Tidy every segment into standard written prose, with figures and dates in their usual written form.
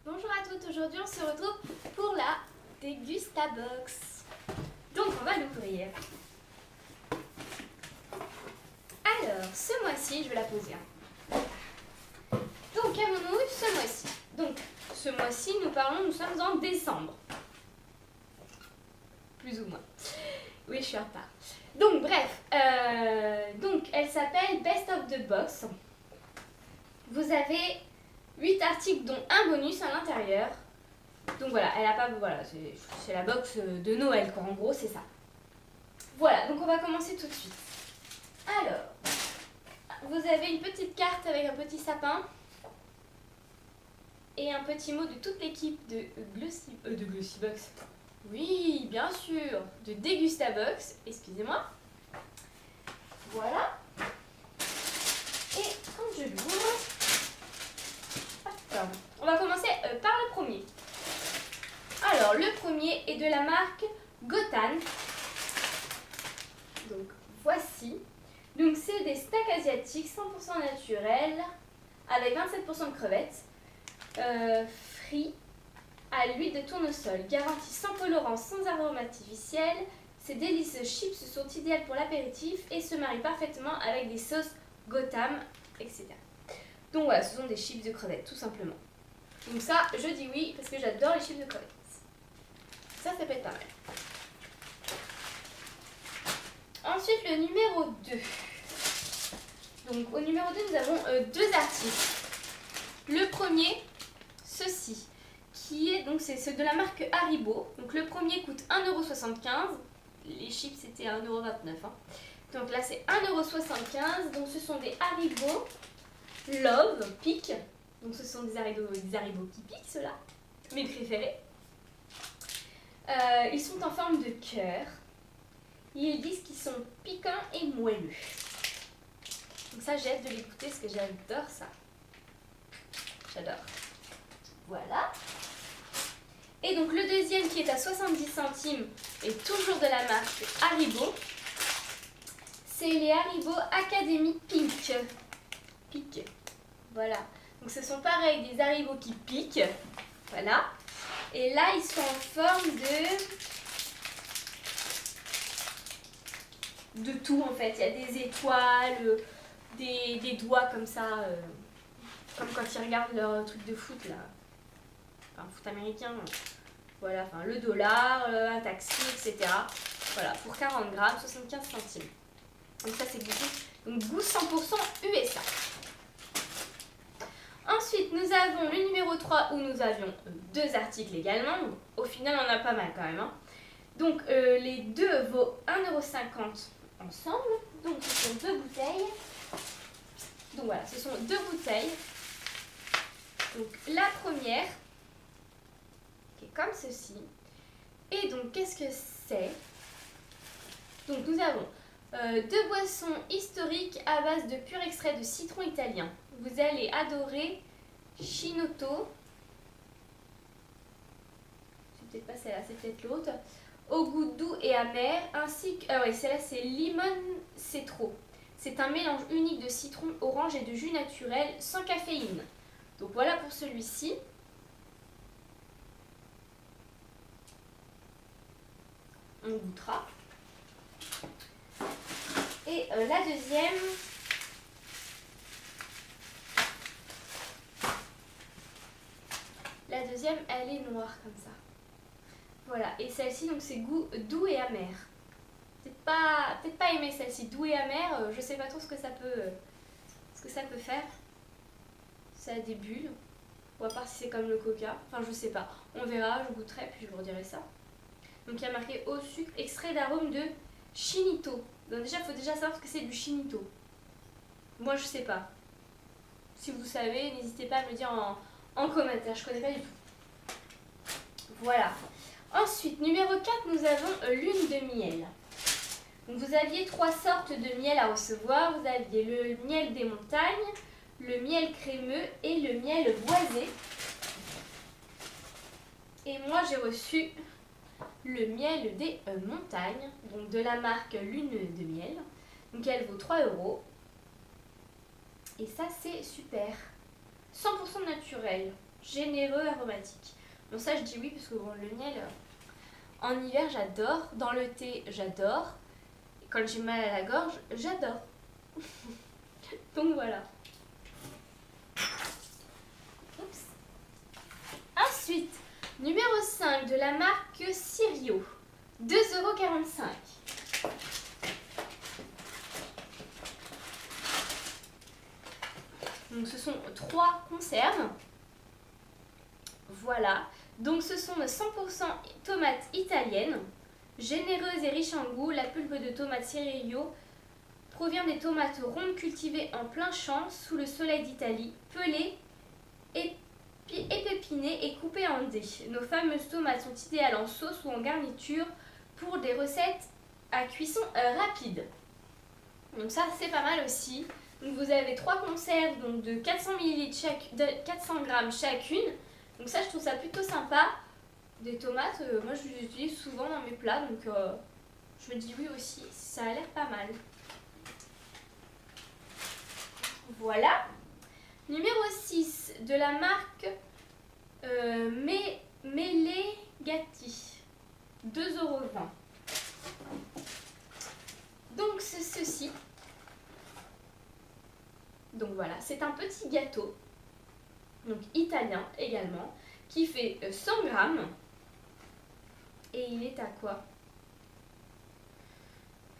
Bonjour à toutes, aujourd'hui on se retrouve pour la Dégustabox. Donc on va l'ouvrir. Alors, ce mois-ci, je vais la poser. Donc qu'avons-nous ce mois-ci? Donc, ce mois-ci, nous sommes en décembre. Plus ou moins. Oui, je suis en retard. Donc, bref, donc elle s'appelle Best of the Box. Vous avez 8 articles dont un bonus à l'intérieur. Donc voilà, elle a pas, voilà, c'est la box de Noël quoi, en gros c'est ça. Voilà, donc on va commencer tout de suite. Alors, vous avez une petite carte avec un petit sapin et un petit mot de toute l'équipe de Glossybox. Oui, bien sûr, de Dégustabox, excusez-moi. Voilà. Et quand je l'ouvre, on va commencer par le premier. Alors, le premier est de la marque Gotan. Donc, voici. Donc, c'est des steaks asiatiques 100% naturels avec 27% de crevettes, frits à l'huile de tournesol, garantie sans colorant, sans arôme artificiel. Ces délicieux chips sont idéales pour l'apéritif et se marient parfaitement avec des sauces Gotan, etc. Donc voilà, ce sont des chips de crevettes, tout simplement. Donc ça, je dis oui parce que j'adore les chips de crevettes. Ça peut être pas mal. Ensuite, le numéro 2. Donc au numéro 2, nous avons deux articles. Le premier, ceci, qui est donc c'est de la marque Haribo. Donc le premier coûte 1,75 €. Les chips c'était 1,29 €. Hein. Donc là c'est 1,75 €. Donc ce sont des Haribo Love Pick. Donc ce sont des Haribo qui piquent, ceux-là. Mes préférés. Ils sont en forme de cœur. Ils disent qu'ils sont piquants et moelleux. Donc ça, j'ai hâte de les goûter parce que j'adore ça. J'adore. Voilà. Et donc le deuxième qui est à 70 centimes est toujours de la marque Haribo. C'est les Haribo Academy Pink. Pique. Voilà. Donc ce sont pareil des Haribo qui piquent. Voilà. Et là, ils sont en forme de tout en fait. Il y a des étoiles, des doigts comme ça, comme quand ils regardent leur truc de foot là. Enfin, foot américain. Voilà, enfin le dollar, un taxi, etc. Voilà, pour 40 grammes, 75 centimes. Donc ça c'est goûté. Donc goût 100% USA. Ensuite, nous avons le numéro 3 où nous avions deux articles également. Donc, au final, on a pas mal quand même. Hein. Donc, les deux vaut 1,50 € ensemble. Donc, ce sont deux bouteilles. Donc, voilà, ce sont deux bouteilles. Donc, la première, qui est comme ceci. Et donc, qu'est-ce que c'est? Donc, nous avons deux boissons historiques à base de pur extrait de citron italien. Vous allez adorer Chinotto. C'est peut-être pas celle-là, c'est peut-être l'autre. Au goût doux et amer, ainsi que... Ah ouais, celle-là c'est Limon Cetro. C'est un mélange unique de citron, orange et de jus naturel sans caféine. Donc voilà pour celui-ci. On goûtera. Et la deuxième... La deuxième, elle est noire comme ça. Voilà, et celle-ci, donc c'est goût doux et amer. Peut-être pas aimer celle-ci, doux et amer, je sais pas trop ce que ça peut faire. Ça a des bulles, ou à part si c'est comme le coca, enfin je sais pas. On verra, je goûterai, puis je vous redirai ça. Donc il y a marqué au sucre, extrait d'arôme de Chinito. Donc déjà, il faut déjà savoir ce que c'est du Chinito. Moi je sais pas. Si vous savez, n'hésitez pas à me le dire en commentaire, je connais pas du tout. Voilà. Ensuite, numéro 4, nous avons lune de miel. Donc, vous aviez 3 sortes de miel à recevoir. Vous aviez le miel des montagnes, le miel crémeux et le miel boisé. Et moi, j'ai reçu le miel des montagnes, donc de la marque Lune de miel. Donc, elle vaut 3 €. Et ça, c'est super. 100% naturel. généreux, aromatique. Bon ça je dis oui parce que bon, le miel, en hiver j'adore, dans le thé j'adore, quand j'ai mal à la gorge j'adore. Donc voilà. Oups. Ensuite, numéro 5 de la marque Sirio, 2,45 €. Donc ce sont 3 conserves. Voilà. Donc ce sont de 100% tomates italiennes, généreuses et riches en goût. La pulpe de tomate Sirio provient des tomates rondes cultivées en plein champ sous le soleil d'Italie, pelées, épinées et coupées en dés. Nos fameuses tomates sont idéales en sauce ou en garniture pour des recettes à cuisson rapide. Donc ça c'est pas mal aussi. Donc vous avez 3 conserves donc de 400 ml de 400 g chacune. Donc ça je trouve ça plutôt sympa. Des tomates, moi je les utilise souvent dans mes plats, donc je me dis oui aussi, ça a l'air pas mal. Voilà. Numéro 6 de la marque Melegatti, 2,20 €. Donc c'est ceci. Donc voilà, c'est un petit gâteau, donc italien également, qui fait 100 grammes. Et il est à quoi?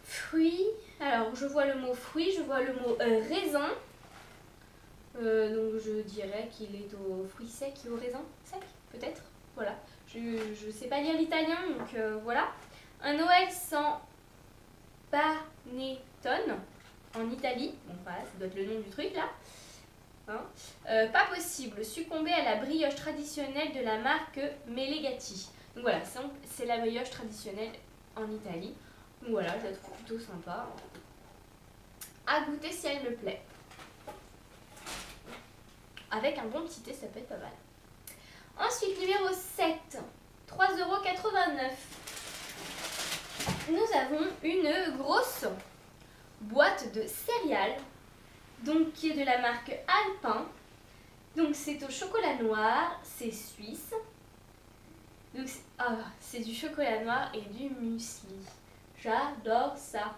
Fruits. Alors je vois le mot fruits, je vois le mot raisin. Donc je dirais qu'il est aux fruits secs et aux raisins secs, peut-être. Voilà. Je ne sais pas lire l'italien, donc voilà. Un Noël sans panettone en Italie. Bon voilà, ça doit être le nom du truc là. Hein, pas possible, succomber à la brioche traditionnelle de la marque Melegatti. Donc voilà, c'est la brioche traditionnelle en Italie. Donc voilà, je la trouve plutôt sympa. À goûter si elle me plaît. Avec un bon petit thé, ça peut être pas mal. Ensuite, numéro 7, 3,89 €. Nous avons une grosse boîte de céréales, donc qui est de la marque Alpin. Donc c'est au chocolat noir, c'est suisse. Donc c'est du chocolat noir et du muesli. J'adore ça.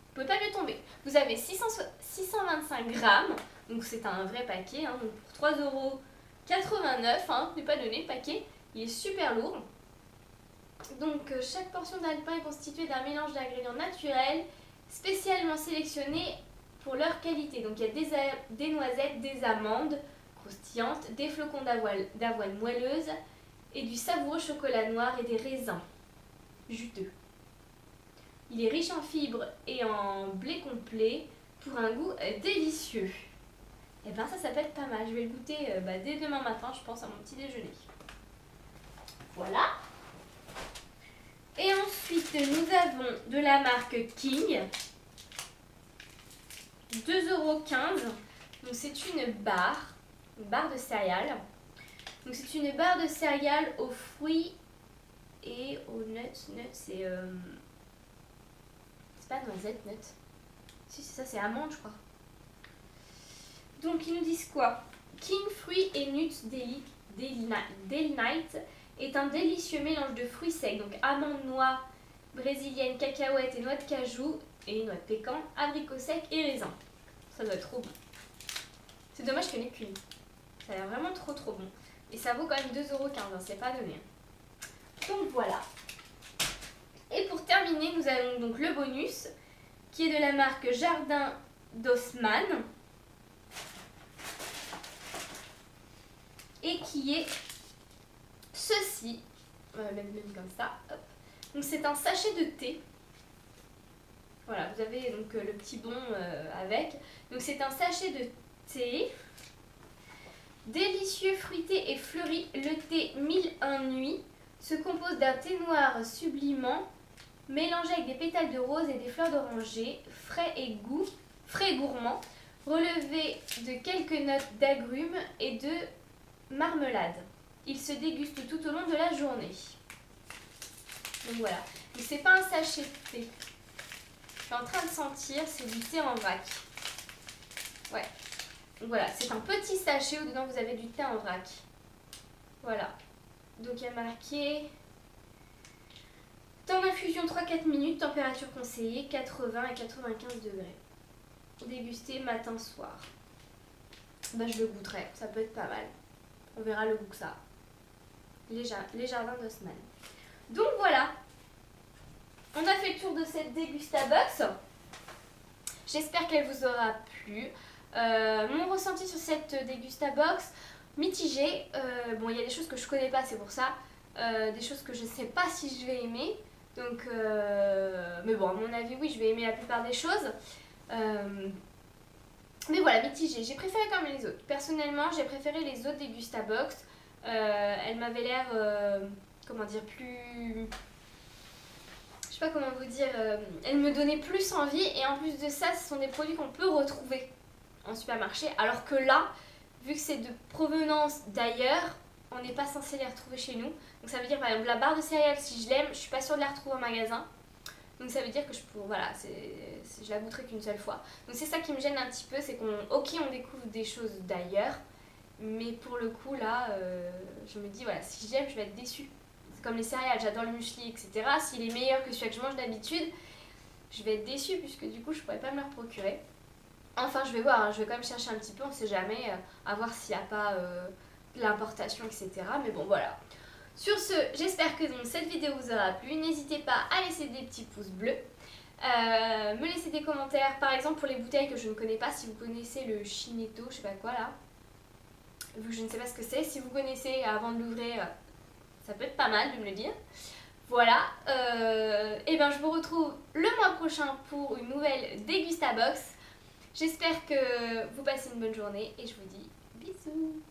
Vous pouvez pas mieux tomber. Vous avez 625 grammes, donc c'est un vrai paquet. Hein, donc pour 3,89 €, hein, n'est pas donné le paquet. Il est super lourd. Donc chaque portion d'Alpin est constituée d'un mélange d'ingrédients naturels, spécialement sélectionnés pour leur qualité. Donc il y a des noisettes, des amandes croustillantes, des flocons d'avoine moelleuse et du savoureux chocolat noir et des raisins juteux. Il est riche en fibres et en blé complet pour un goût délicieux. Et bien ça peut être pas mal. Je vais le goûter dès demain matin, je pense, à mon petit déjeuner. Voilà. Et ensuite, nous avons de la marque King, 2,15 €. Donc c'est une barre de céréales. Donc c'est une barre de céréales aux fruits et aux nuts. Nuts, c'est pas noisette, nuts. Si c'est ça, c'est amande, je crois. Donc ils nous disent quoi? King Fruits et Nuts Daily Night est un délicieux mélange de fruits secs, donc amandes, noix brésiliennes, cacahuètes et noix de cajou, et noix de pécan, abricots secs et raisins. Ça doit être trop bon. C'est dommage qu'il n'y en ait qu'une. Ça a l'air vraiment trop bon. Et ça vaut quand même 2,15 €, hein, c'est pas donné. Donc voilà. Et pour terminer, nous avons donc le bonus, qui est de la marque Jardin d'Haussmann. Et qui est ceci. On va mettre même comme ça. Hop. Donc c'est un sachet de thé. Voilà, vous avez donc le petit bon avec. Donc c'est un sachet de thé. Délicieux, fruité et fleuri, le thé 1001 nuits se compose d'un thé noir sublimant, mélangé avec des pétales de rose et des fleurs d'oranger, frais et gourmand, relevé de quelques notes d'agrumes et de marmelade. Il se déguste tout au long de la journée. Donc voilà. Donc c'est pas un sachet de thé. Je suis en train de sentir, c'est du thé en vrac. Ouais. Donc voilà, c'est un petit sachet où dedans vous avez du thé en vrac. Voilà. Donc il y a marqué temps d'infusion 3-4 minutes, température conseillée 80 et 95 degrés. Déguster matin soir. Bah je le goûterai, ça peut être pas mal. On verra le goût que ça a. Les jardins d'Haussmann. Donc voilà. On a fait le tour de cette Dégustabox. J'espère qu'elle vous aura plu. Mon ressenti sur cette Dégustabox, mitigé. Bon, il y a des choses que je connais pas, c'est pour ça. Des choses que je sais pas si je vais aimer. Donc, mais bon, à mon avis, oui, je vais aimer la plupart des choses. Mais voilà, mitigé. J'ai préféré quand même les autres. Personnellement, j'ai préféré les autres Dégustabox. Elles m'avaient l'air, comment dire, plus... Je sais pas comment vous dire, elles me donnaient plus envie. Et en plus de ça, ce sont des produits qu'on peut retrouver en supermarché. Alors que là, vu que c'est de provenance d'ailleurs, on n'est pas censé les retrouver chez nous. Donc ça veut dire par exemple la barre de céréales, si je l'aime, je suis pas sûre de la retrouver en magasin. Donc ça veut dire que voilà, je la goûterai qu'une seule fois. Donc c'est ça qui me gêne un petit peu, c'est on découvre des choses d'ailleurs, mais pour le coup là, je me dis voilà, si j'aime, je vais être déçue. C'est comme les céréales, j'adore le muesli, etc. S'il est meilleur que celui que je mange d'habitude, je vais être déçue puisque du coup je pourrais pas me le procurer. Enfin je vais voir, hein, je vais quand même chercher un petit peu, on sait jamais, à voir s'il n'y a pas l'importation, etc. Mais bon voilà. Sur ce, j'espère que donc cette vidéo vous aura plu. N'hésitez pas à laisser des petits pouces bleus, me laisser des commentaires, par exemple pour les bouteilles que je ne connais pas, si vous connaissez le Chinetto, je sais pas quoi là, vu que je ne sais pas ce que c'est, si vous connaissez avant de l'ouvrir, ça peut être pas mal de me le dire. Voilà, et ben je vous retrouve le mois prochain pour une nouvelle Dégustabox. J'espère que vous passez une bonne journée et je vous dis bisous.